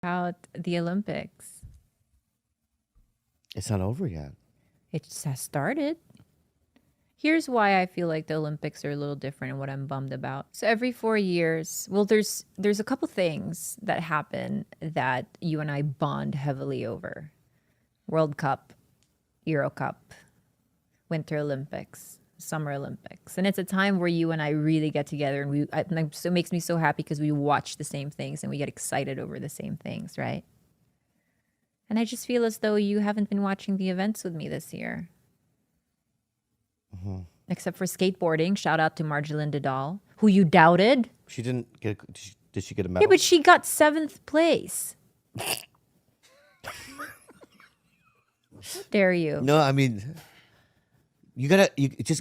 About the Olympics. It's not over yet. It just has started. Here's why I feel like the Olympics are a little different and what I'm bummed about. So every 4 years, well, there's a couple things that happen that you and I bond heavily over. World Cup, Euro Cup, Winter Olympics, Summer Olympics. And it's a time where you and I really get together and so it makes me so happy because we watch the same things and we get excited over the same things, right? And I just feel as though you haven't been watching the events with me this year. Mm-hmm. Except for skateboarding. Shout out to Marjolin Didal, who you doubted. She didn't get. Did she get a medal? Yeah, but she got 7th place. How dare you? No, I mean, you gotta.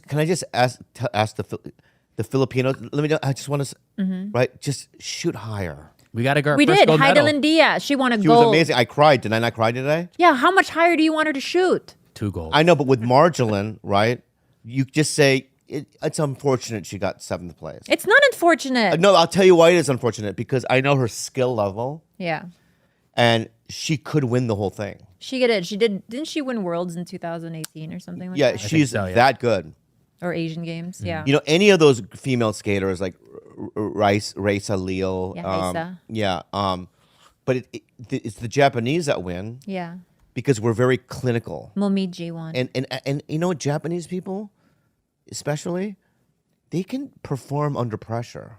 Can I just ask the Filipinos? Let me know. I just want to right. Just shoot higher. We got to go. We did. Hidilyn Diaz. She won a She gold. was amazing. I cried. Did I not cry today? Yeah. How much higher do you want her to shoot? 2 goals. I know, but with Marjolin, right? You just say it's unfortunate she got 7th place. It's not unfortunate. No, I'll tell you why it is unfortunate, because I know her skill level, Yeah. and she could win the whole thing. She did. She did. Didn't she win Worlds in 2018 or something like Yeah, that? she's so, yeah. that good. Or Asian Games. Yeah. You know, any of those female skaters like Raisa Leo. Yeah, Raisa. But it's the Japanese that win Yeah. because we're very clinical. Momiji won. And you know what, Japanese people, especially, they can perform under pressure.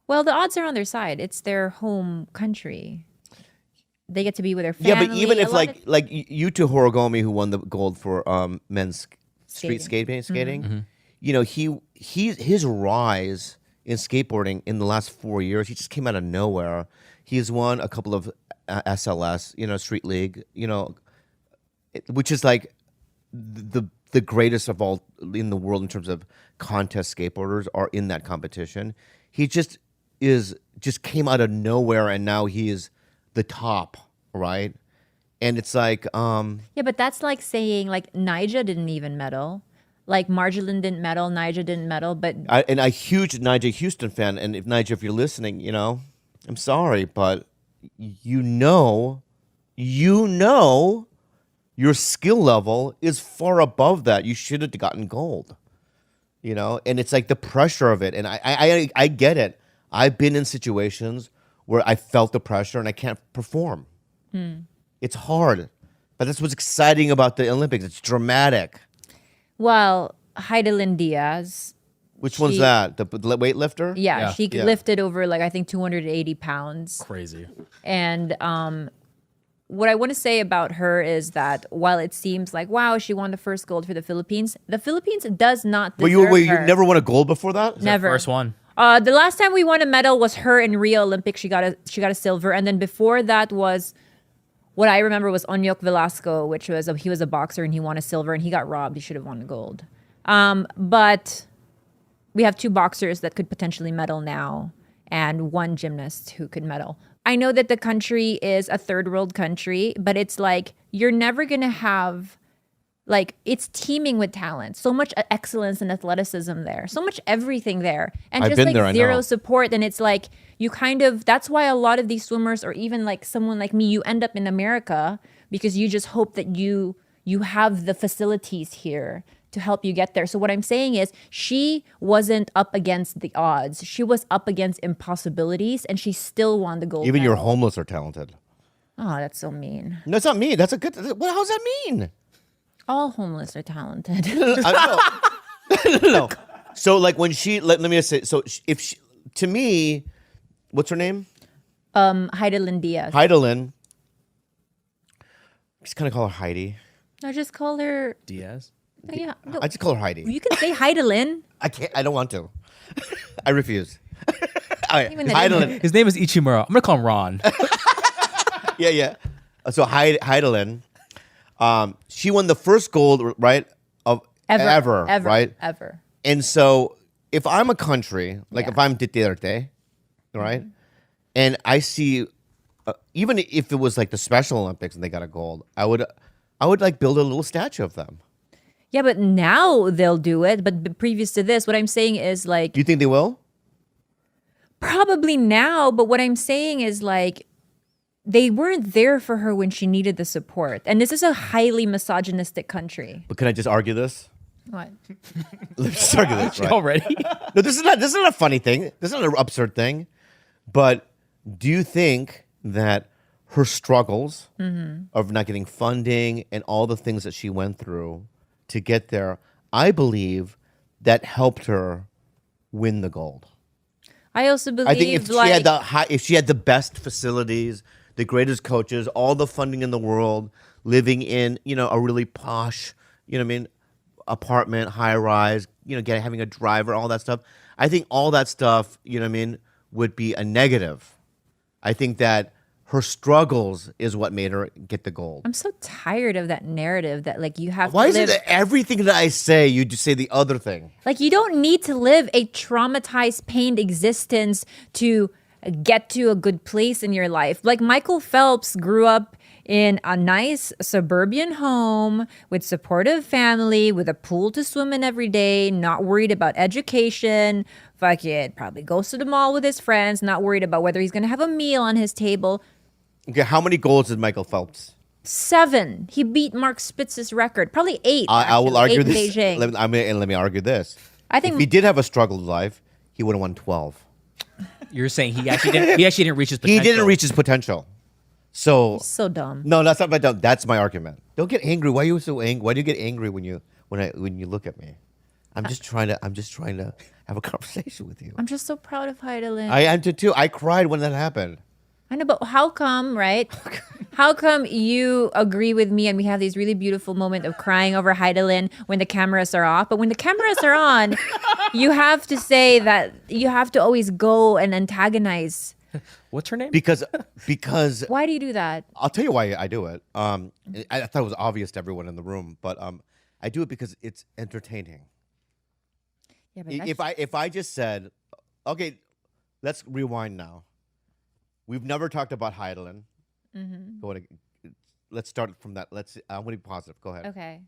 Well, the odds are on their side. It's their home country. They get to be with their family. Yeah, but even A if lot of- like Yuto Horogomi, who won the gold for men's street Skating. skating, you know, his rise in skateboarding in the last 4 years, he just came out of nowhere. He's won a couple of SLS, you know, Street League, you know, which is like the greatest of all in the world in terms of contest skateboarders are in that competition. He just came out of nowhere, and now he is the top, right? And it's like Yeah, but that's like saying like Nyjah didn't even medal. Like Marjolin didn't medal, Nyjah didn't medal, but I'm a huge Nyjah Houston fan, and if Nyjah, if you're listening, you know, I'm sorry, but you know your skill level is far above that. You should have gotten gold, you know. And it's like the pressure of it, and I get it. I've been in situations where I felt the pressure and I can't perform. It's hard, but that's what's exciting about the Olympics. It's dramatic. well, Hidilyn Diaz. Which one's that? The weightlifter? Yeah, she Yeah. lifted over like I think 280 pounds. Crazy. And what I want to say about her is that while it seems like wow, she won the first gold for the Philippines does not deserve You her. never won a gold before that? Never. First one. The last time we won a medal was her in Rio Olympics. She got a silver, and then before that was what I remember was Onyok Velasco, which was he was a boxer and he won a silver and he got robbed. He should have won a gold. But we have 2 boxers that could potentially medal now, and 1 gymnast who could medal. I know that the country is a third world country, but it's like you're never gonna have. Like, it's teeming with talent. So much excellence and athleticism there. So much everything there. And I've just been like there, I know. zero support. And it's like, you kind of, that's why a lot of these swimmers, or even like someone like me, you end up in America because you just hope that you have the facilities here to help you get there. So what I'm saying is she wasn't up against the odds. She was up against impossibilities, and she still won the gold Even your medal. homeless are talented. Oh, that's so mean. No, it's not mean. That's a good. What? How's that mean? All homeless are talented. No. So like when let me just say. So if she, to me, what's her name? Hidilyn Diaz. Hidilyn. Just kind of call her Heidi. No, just call her. Diaz. Yeah, no, I just call her Heidi. you can say Hidilyn. I can't. I don't want to. I refuse. All right, Even the Hidilyn. His name is Ichimura. I'm gonna call him Ron. Yeah. So Hidilyn. She won the first gold, right? Of ever, right? Ever. And so if I'm a country, like Yeah. if I'm Duterte, right? And I see, even if it was like the Special Olympics and they got a gold, I would like build a little statue of them. Yeah, but now they'll do it. But previous to this, what I'm saying is like Do you think they will? probably now. But what I'm saying is like they weren't there for her when she needed the support. And this is a highly misogynistic country. But can I just argue this? What? Let's just argue this, right? Already? No, this is not a funny thing. This is not an absurd thing. But do you think that her struggles of not getting funding and all the things that she went through to get there, I believe that helped her win the gold? I also believe I think if she had the best facilities, the greatest coaches, all the funding in the world, living in, a really posh, apartment, high rise, having a driver, all that stuff. I think all that stuff, would be a negative. I think that her struggles is what made her get the gold. I'm so tired of that narrative that like you have Why to is live, it that everything that I say, you just say the other thing? like you don't need to live a traumatized, pained existence to get to a good place in your life. Like Michael Phelps grew up in a nice suburban home with supportive family, with a pool to swim in every day, not worried about education. Fuck it, probably goes to the mall with his friends, not worried about whether he's gonna have a meal on his table. Okay, how many goals did Michael Phelps? 7. He beat Mark Spitz's record. Probably 8. I will actually. argue 8 in this. Beijing. Let me argue this. I think If he did have a struggled life, he would have won 12. You're saying he actually didn't reach his He potential. didn't reach his potential. so dumb. No, that's not my dumb. That's my argument. Don't get angry. Why are you so angry? Why do you get angry when you look at me? I'm just trying to have a conversation with you. I'm just so proud of Hidilyn. I am too. I cried when that happened. I know, but how come, right? How come you agree with me and we have these really beautiful moment of crying over Hidilyn when the cameras are off? But when the cameras are on, you have to say that you have to always go and antagonize. What's her name? Because Why do you do that? I'll tell you why I do it. I thought it was obvious to everyone in the room, but I do it because it's entertaining. Yeah, but If I just said, okay, let's rewind now. We've never talked about Hidilyn. Let's start from that. I'm going to be positive. Go ahead. okay.